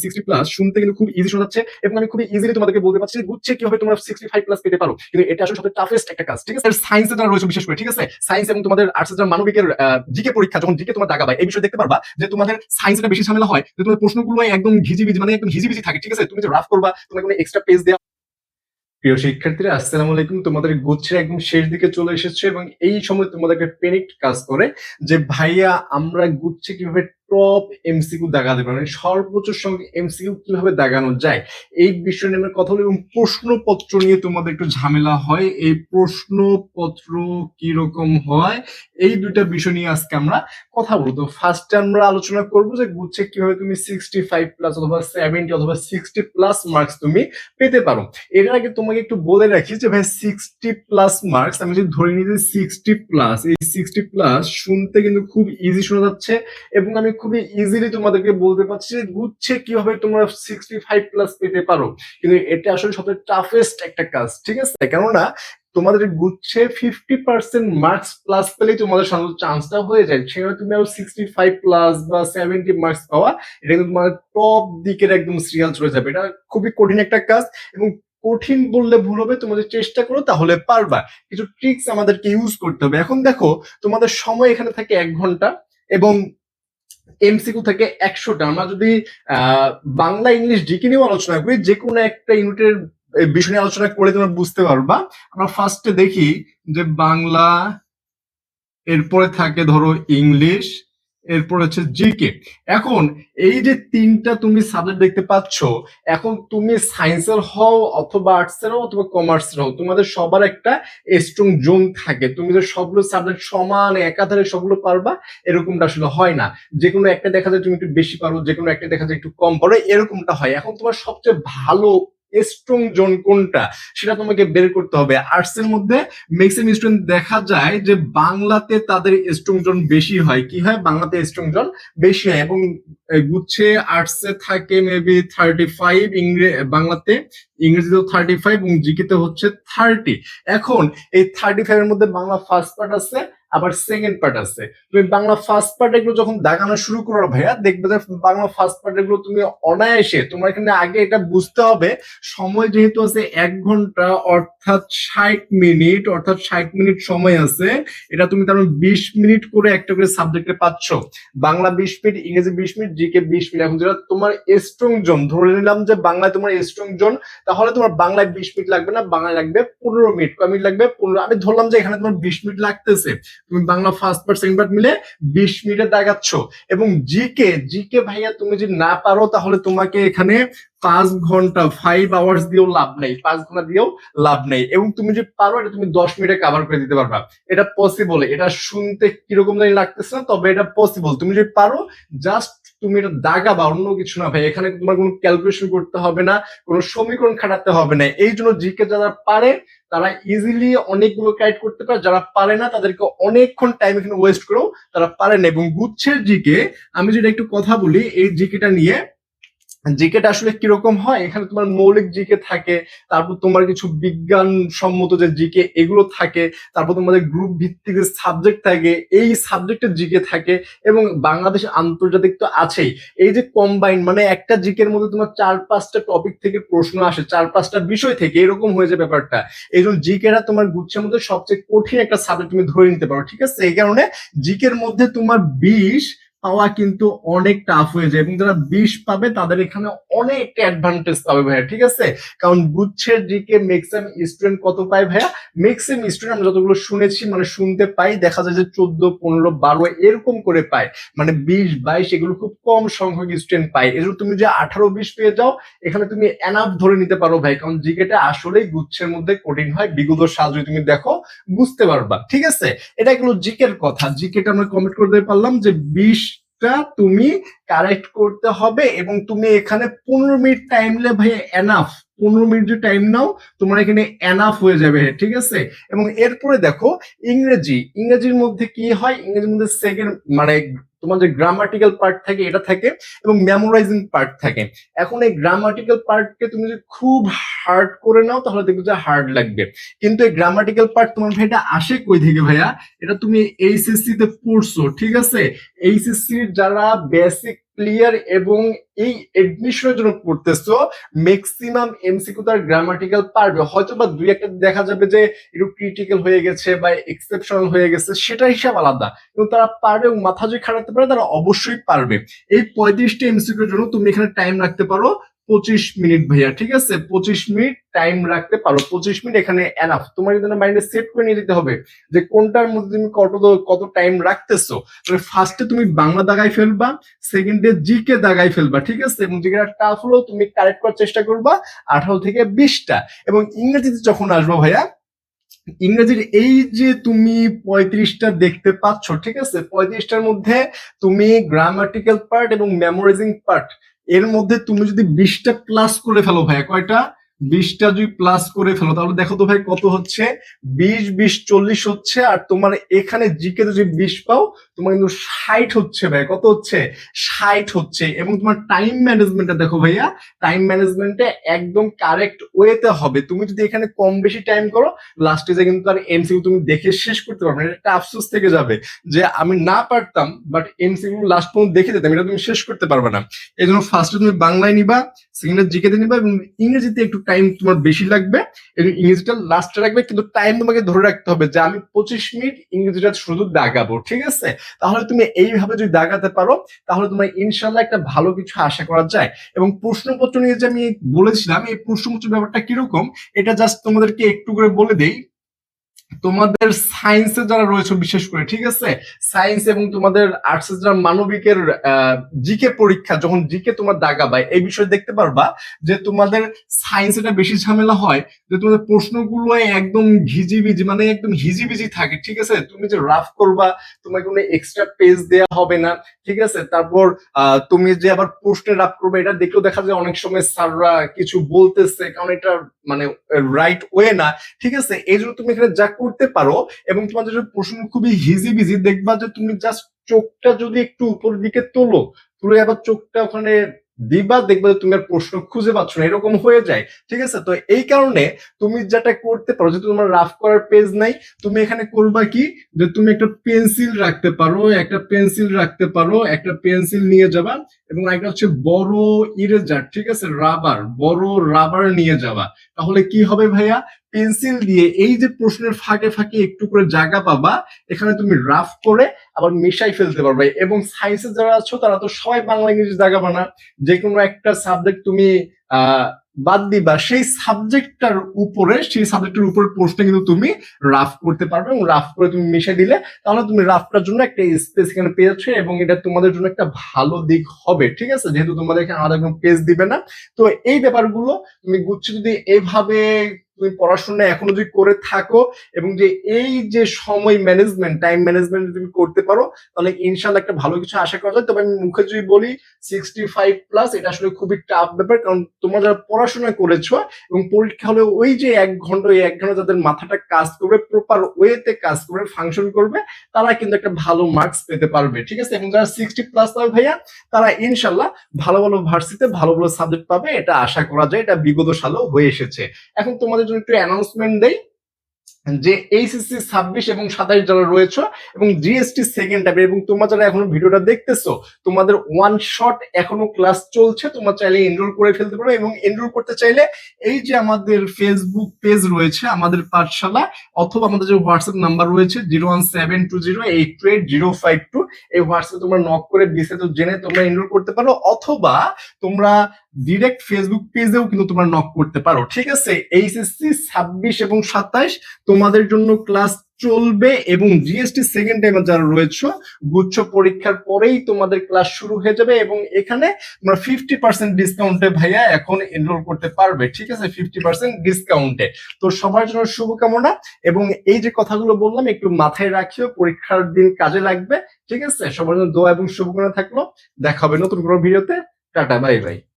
60 plus শুনতে কিন্তু খুব ইজি শোনা যাচ্ছে এবং আমি খুব ইজিলি তোমাদেরকে বলতে পারছি গুচ্ছে কিভাবে তোমরা 65 প্লাস পেতে পারো, কিন্তু এটা আসলে সবচেয়ে টাফেস্ট একটা কাজ। ঠিক আছে, সায়েন্সে যারা রয়েছে বিশেষ করে, ঠিক আছে, সায়েন্স এবং তোমাদের আর্টস যারা মানবিকের জিকে পরীক্ষা যখন জিকে তোমার দাগাবাই এই বিষয়ে দেখতে পারবা যে তোমাদের সায়েন্সটা বেশি ঝামেলা হয়, যে তোমার প্রশ্নগুলো একদম ঘিজিবিজি মানে একদম হিজিবিজি থাকে। ঠিক আছে, তুমি যে রাফ করবা, তোমার কোনো এক্সট্রা পেজ দেওয়া। প্রিয় শিক্ষার্থীরা, আসসালামু আলাইকুম। তোমাদের গুচ্ছের একদম শেষ দিকে চলে এসেছে এবং এই সময় তোমাদেরকে প্যানিক কাজ করে যে ভাইয়া আমরা গুচ্ছে কিভাবে টপ এমসিকিউ দাগাতে পারি, মানে সর্বোচ্চ সংখ্যক এমসিকিউ কিভাবে দাগানো যায় এই বিষয় নিয়ে আমরা কথা বলি। এবং প্রশ্নপত্র নিয়ে তোমাদের একটু ঝামেলা হয়, এই প্রশ্নপত্র কিরকম হয় এই দুইটা বিষয় নিয়ে আজকে আমরা কথা বলবো। তো ফার্স্টে আমরা আলোচনা করবো যে গুচ্ছে কিভাবে তুমি 65 প্লাস অথবা 70 অথবা 60 প্লাস মার্কস তুমি পেতে পারো। এর আগে তোমাকে একটু বলে রাখি যে ভাই 60 প্লাস মার্কস আমি যদি ধরে নিই যে 60 প্লাস, এই 60 প্লাস শুনতে কিন্তু খুব ইজি শোনা যাচ্ছে এবং আমি খুবই ইজিলি তোমাদেরকে বলতে পারছি যে গুচ্ছে কিভাবে তোমরা 65 প্লাস পেতে পারো, কিন্তু এটা আসলে সবচেয়ে টাফেস্ট একটা কাজ। ঠিক আছে, কেননা তোমাদের গুচ্ছে 50% মার্কস প্লাস পেলেই তোমাদের সাধারণত চান্সটা হয়ে যায়, সেখানে তুমি আরো 65 প্লাস বা 70 মার্কস পাওয়া, এটা কিন্তু তোমার টপ দিকের একদম সিরিয়াল চলে যাবে। এটা খুবই কঠিন একটা কাজ এবং কঠিন বললে ভুল হবে, তোমাদের চেষ্টা করো তাহলে পারবা। কিছু ট্রিক্স আমাদেরকে ইউজ করতে হবে। এখন দেখো তোমাদের সময় এখানে থাকে 1 ঘন্টা এবং এমসিকিউ থাকে 100টা। আমরা যদি বাংলা ইংলিশ ডিকে নিয়েও আলোচনা করি, যে কোনো একটা ইউনিটের বিষয় নিয়ে আলোচনা করে তোমরা বুঝতে পারবা। আমরা ফার্স্টে দেখি যে বাংলা, এরপরে থাকে ধরো ইংলিশ, এরপর হচ্ছে জিকে। এখন এই যে তিনটা তুমি সাবজেক্ট দেখতে পাচ্ছ, এখন তুমি সায়েন্সের হও অথবা আর্টসের হও অথবা কমার্সের হও, তোমাদের সবার একটা স্ট্রং জোন থাকে। তুমি যে সবগুলো সাবজেক্ট সমান একাধারে সবগুলো পারবা এরকমটা আসলে হয় না। যে কোনো একটা দেখা যায় তুমি একটু বেশি পারো, যে কোনো একটা দেখা যায় একটু কম পারো, এরকমটা হয়। এখন তোমার সবচেয়ে ভালো স্ট্রং জোন কোনটা সেটা তোমাকে বের করতে হবে। আর্টস এর মধ্যে ম্যাক্সিমাম স্টুডেন্ট দেখা যায় যে বাংলাতে তাদের স্ট্রং জোন বেশি হয়। কি হয়, বাংলাতে স্ট্রং জোন বেশি হয় এবং গুচ্ছে আর্টসে থাকে মেবি 35, বাংলাতে, ইংরেজিতেও 35 এবং জিকেতে হচ্ছে 30। এখন এই 35 এর মধ্যে বাংলা ফার্স্ট পার্ট আছে আবার সেকেন্ড পার্ট আছে। তুমি বাংলা ফার্স্ট পার্ট এগুলো যখন দাগানো শুরু করো ভাইয়া, দেখবে যে বাংলা ফার্স্ট পার্ট এগুলো তুমি অনায়াসে, তোমার এখানে আগে এটা বুঝতে হবে সময় যেহেতু আছে 1 ঘন্টা অর্থাৎ 60 মিনিট, অর্থাৎ 60 মিনিট সময় আছে। এটা তুমি তার 20 মিনিট করে একটা করে সাবজেক্টে পাচ্ছ। বাংলা 20 মিনিট, ইংরেজি 20 মিনিট, জিকে 20 মিনিট। এখন যেটা তোমার স্ট্রং জোন, ধরে নিলাম যে বাংলায় তোমার স্ট্রং জোন, তাহলে তোমার বাংলায় 20 মিনিট লাগবে না, বাংলায় লাগবে 15 মিনিট। কয় মিনিট লাগবে? 15। আমি ধরলাম যে এখানে তোমার 20 মিনিট লাগতেছে, তুমি Bangla first part second part মিলে 20 মিনিটে দাগাচ্ছ। এবং জিকে, জিকে ভাইয়া তুমি যদি না পারো তাহলে তোমাকে এখানে 5 ঘন্টা, 5 আওয়ার্স দিয়েও লাভ নেই, 5 ঘন্টা দিয়েও লাভ নেই। এবং তুমি যদি পারো এটা তুমি 10 মিনিটে কাভার করে দিতে পারবা। এটা পসিবল। এটা শুনতে কিরকম জানি লাগতেছে না, তবে এটা পসিবল। তুমি যদি পারো জাস্ট তুমি এটা দাগাবা, অন্য কিছু না ভাই। এখানে তোমার কোনো ক্যালকুলেশন করতে হবে না, কোনো সমীকরণ খাটাতে হবে না। এই জন্য জিকে যারা পারে তারা ইজিলি অনেকগুলো কাইট করতে পারে, যারা পারে না তাদেরকে অনেকক্ষণ টাইম এখানে ওয়েস্ট করেও তারা পারে না। এবং গুচ্ছের জিকে আমি যদি একটু কথা বলি এই জিকেটা নিয়ে, জিকেটা আসলে কিরকম হয়, এখানে তোমার মৌলিক জিকে থাকে, তারপর তোমার কিছু বিজ্ঞান সম্মত যে জিকে এগুলো থাকে, তারপর তোমাদের গ্রুপ ভিত্তিক যে সাবজেক্ট থাকে এই সাবজেক্টের জিকে থাকে, এবং বাংলাদেশ আন্তর্জাতিক তো আছেই। এই যে কম্বাইন মানে একটা জিকের মধ্যে তোমার 4-5টা টপিক থেকে প্রশ্ন আসে, 4-5টা বিষয় থেকে, এরকম হয়ে যায় ব্যাপারটা। এই জন্য জিকেটা তোমার গুচ্ছের মধ্যে সবচেয়ে কঠিন একটা সাবজেক্ট তুমি ধরে নিতে পারো। ঠিক আছে, এই কারণে জিকের মধ্যে তোমার 20 পাওয়া কিন্তু অনেক টাফ হয়ে যায় এবং যারা 20 পাবে তাদের এখানে অনেক অ্যাডভান্টেজ পাবে ভাইয়া। ঠিক আছে, কারণ গুচ্ছের দিকে ম্যাক্সিমাম স্টুডেন্ট কত পায় ভাইয়া, ম্যাক্সিমাম স্টুডেন্ট আমরা যতগুলো শুনেছি মানে শুনতে পাই, দেখা যায় যে 14, 15, 12 এরকম করে পায়, মানে 20, 22 এগুলো খুব কম সংখ্যক স্টুডেন্ট পায়। এজন্য তুমি যে 18, 20 পেয়ে যাও এখানে তুমি এনাফ ধরে নিতে পারো ভাই, কারণ জিকেটা আসলেই গুচ্ছের মধ্যে কঠিন হয়। বিগত সাল যদি তুমি দেখো বুঝতে পারবা। ঠিক আছে, এটা এগুলো জিকের কথা। জিকেটা আমরা কমেন্ট করতে পারলাম যে 20টা তুমি কারেক্ট করতে হবে এবং তুমি এখানে 15 মিনিট টাইম নিলে ভাই এনাফ। 15 মিনিট যে টাইম নাও তোমার এখানে এনাফ হয়ে যাবে। ঠিক আছে, এবং এরপরে দেখো ইংরেজি, ইংরেজির মধ্যে কি হয়, ইংরেজির মধ্যে সেকেন্ড মানে তোমার যে গ্রামাটিক্যাল পার্ট থাকে এটা থাকে এবং মেমোরাইজিং পার্ট থাকে। এখন এই গ্রামাটিক্যাল পার্টকে তুমি যদি খুব হার্ড করে নাও তাহলে দেখবে যে হার্ড লাগবে, কিন্তু এই গ্রামাটিক্যাল পার্ট তোমার ভাই এটা আসে কই থেকে ভাইয়া, এটা তুমি এইচএসসি তে পড়ছো। ঠিক আছে, এইচএসসি যারা বেসিক ক্লিয়ার এবং এই এডমিশনের জন্য পড়তেছো, ম্যাক্সিমাম এমসিকিউ তার গ্রামাটিক্যাল পারবে, হয়তো বা দুই একটা দেখা যাবে যে একটু ক্রিটিক্যাল হয়ে গেছে বা এক্সেপশনাল হয়ে গেছে, সেটা হিসাব আলাদা, কিন্তু তারা পারবে এবং মাথা যদি খাটাতে পারে তারা অবশ্যই পারবে। এই 35টা এমসিকিউর জন্য তুমি এখানে টাইম রাখতে পারো 25 মিনিট ভাইয়া, ঠিক আছে? 25 মিনিট টাইম রাখতে পারো, 25 মিনিট এখানে এনাফ। তোমার কিন্তু মাইন্ডে সেট করে নিয়ে যেতে হবে যে কোনটার মধ্যে তুমি কত টাইম রাখতেছো। ফার্স্টে তুমি বাংলা দাগাই ফেলবা, সেকেন্ডে জিকে দাগাই ফেলবা, ঠিক আছে? এবং জিকে টাফ হলো তুমি কারেক্ট করার চেষ্টা করবা 18 থেকে 20টা। এবং ইংরেজিতে যখন আসবো ভাইয়া, ইংরেজির এই যে তুমি 35টা দেখতে পাচ্ছ, ঠিক আছে? 35টার মধ্যে তুমি গ্রামাটিক্যাল পার্ট এবং মেমোরাইজিং পার্ট, এর মধ্যে তুমি যদি 20টা প্লাস করে ফেলো ভাইয়া, কয়টা? 20টা যদি প্লাস করে ফেলো তাহলে দেখো তো ভাই কত হচ্ছে, 20 20 40 হচ্ছে। আর তোমার এখানে জিকে যদি 20 পাও, তোমার কিন্তু 60 হচ্ছে ভাই। কত হচ্ছে? 60 হচ্ছে। এবং তোমার টাইম ম্যানেজমেন্টটা দেখো ভাইয়া, টাইম ম্যানেজমেন্টে একদম কারেক্ট ওয়েতে হবে। তুমি যদি এখানে কম বেশি টাইম করো, লাস্টে যে কিন্তু আর এমসিকিউ তুমি দেখে শেষ করতে পারবে না, এটা একটা আফসোস থেকে যাবে যে আমি না পারতাম বাট এমসিকিউ লাস্ট পর্যন্ত দেখে যেতাম, এটা তুমি শেষ করতে পারবে না। এই জন্য ফার্স্টে তুমি বাংলায় নিবা, সেকেন্ডে জিকেতে নিবা, এবং ইংরেজিতে একটু টাইম তোমার বেশি লাগবে এবং ইংরেজিটা লাস্টে রাখবে। কিন্তু টাইম তোমাকে ধরে রাখতে হবে যে আমি 25 মিনিট ইংরেজিটা শুধু দাগাবো, ঠিক আছে? তাহলে তুমি এইভাবে যদি দাগাতে পারো, তাহলে তোমার ইনশাল্লাহ একটা ভালো কিছু আশা করা যায়। এবং প্রশ্নপত্র নিয়ে যে আমি বলেছিলাম, এই প্রশ্নপত্র ব্যাপারটা কিরকম, এটা জাস্ট তোমাদেরকে একটু করে বলে দেই। তোমাদের সায়েন্সে যারা রয়েছে বিশেষ করে, ঠিক আছে, সায়েন্স এবং তোমাদের আর্টসে যারা মানবিকের জিকে পরীক্ষা, যখন জিকে তোমার দাগাবাই, এই বিষয়ে দেখতে পারবা যে তোমাদের সায়েন্স এটা বেশি ঝামেলা হয় যে তোমাদের প্রশ্নগুলো একদম ঘিজিবিজি, মানে একদম হিজিবিজি থাকে, ঠিক আছে? তুমি যে রাফ করবা, তোমাকে কোনো এক্সট্রা পেজ দেয়া হবে না, ঠিক আছে? তারপর তুমি যে আবার প্রশ্নে রাফ করবে, এটা দেখলেও দেখা যায় অনেক সময় স্যাররা কিছু বলতেছে, কারণ এটা মানে রাইট ওয়ে না, ঠিক আছে? এই জন্য তুমি এখানে যা করতে পারো, এবং তোমাদের যদি প্রশ্ন খুবই হিজি বিজি, দেখবা যে তুমি জাস্ট চোখটা যদি একটু উপরের দিকে তোলো, তুলে আবার চোখটা ওখানে দিবা, দেখবা যে তুমি আর প্রশ্ন খুঁজে পাচ্ছ না, এরকম হয়ে যায়, ঠিক আছে? তো এই কারণে তুমি যেটা করতে পারো, যেহেতু তোমার রাফ করার পেজ নাই, তুমি এখানে করবা কি, যে তুমি একটা পেন্সিল রাখতে পারো, একটা পেন্সিল নিয়ে যাবা, এবং একটা হচ্ছে বড় ইরেজার, ঠিক আছে, বড় রাবার নিয়ে যাবা। তাহলে কি হবে ভাইয়া, পেন্সিল দিয়ে এই যে প্রশ্নের ফাঁকে ফাঁকে একটু করে জায়গা পাবা, এখানে তুমি রাফ করে আবার মিশাই ফেলতে পারবে। এবং সায়েন্সে যারা আছো তারা তো সবাই বাংলা ইংরেজি জায়গা পানা, যে কোনো একটা সাবজেক্ট তুমি আহ বাদ দিবা, সেই সাবজেক্টের উপরে প্রশ্ন কিন্তু তুমি রাফ করতে পারবে, এবং রাফ করে তুমি মিশে দিলে তাহলে তুমি রাফটার জন্য একটা স্পেস এখানে পেয়েছো, এবং এটা তোমাদের জন্য একটা ভালো দিক হবে, ঠিক আছে? যেহেতু তোমাদের এখানে আলাদা কোনো পেজ দিবে না। তো এই ব্যাপারগুলো তুমি গুচ্ছ যদি এভাবে তুমি পড়াশোনা এখনো যদি করে থাকো, এবং যে এই যে সময় ম্যানেজমেন্ট, টাইম ম্যানেজমেন্ট তুমি করতে পারো, তাহলে ইনশাল্লাহ একটা ভালো কিছু আশা করা যায়। তবে আমি মুখে যদি বলি 65+, এটা আসলে খুবই টাফ ব্যাপার, কারণ তোমরা যারা পড়াশোনা করেছো এবং পরীক্ষা হলে ওই যে 1 ঘন্টা, ওই 1 ঘন্টা যাদের মাথাটা কাজ করবে, প্রপার ওয়েতে কাজ করবে, ফাংশন করবে, তারা কিন্তু একটা ভালো মার্কস পেতে পারবে, ঠিক আছে? এবং যারা 60+ পাবে ভাইয়া, তারা ইনশাল্লাহ ভালো ভালো ভার্সিতে ভালো ভালো সাবজেক্ট পাবে, এটা আশা করা যায়, এটা বিগত সালেও হয়ে এসেছে। এখন তোমাদের জন্য একটু অ্যানাউন্সমেন্ট দেই যে এইচএসসি 26 এবং 27 যারা রয়েছে, এবং জিএসটি সেকেন্ড টাইম, এবং তোমরা যারা এখনো ভিডিওটা দেখতেছো, তোমাদের ওয়ান শট এখনো ক্লাস চলছে, তোমরা চাইলে এনরোল করে ফেলতে পারো। এবং এনরোল করতে চাইলে এই যে আমাদের ফেসবুক পেজ রয়েছে আমাদের পাঠশালা, অথবা আমাদের যে হোয়াটসঅ্যাপ নাম্বার রয়েছে 01720828052, এই হোয়াটসঅ্যাপে তোমরা নক করে বিস্তারিত জেনে তোমরা এনরোল করতে পারো, অথবা তোমরা ডিরেক্ট ফেসবুক পেজেও কিন্তু তোমরা নক করতে পারো, ঠিক আছে? এইচএসসি 26 এবং 27 তোমাদের জন্য ক্লাস চলবে, এবং জিএসটি সেকেন্ড টাইমে যারা রয়েছে, গুচ্ছ পরীক্ষার পরেই তোমাদের ক্লাস শুরু হয়ে যাবে, এবং এখানে তোমরা 50% ডিসকাউন্টে ভাইয়া এখন এনরোল করতে পারবে, ঠিক আছে? 50% ডিসকাউন্টে। তো সবার জন্য শুভকামনা, এবং এই যে কথাগুলো বললাম একটু মাথায় রাখিও, পরীক্ষার দিন কাজে লাগবে, ঠিক আছে? সবার জন্য দোয়া এবং শুভকামনা থাকলো। দেখা হবে নতুন কোনো ভিডিওতে। Tata, bye bye.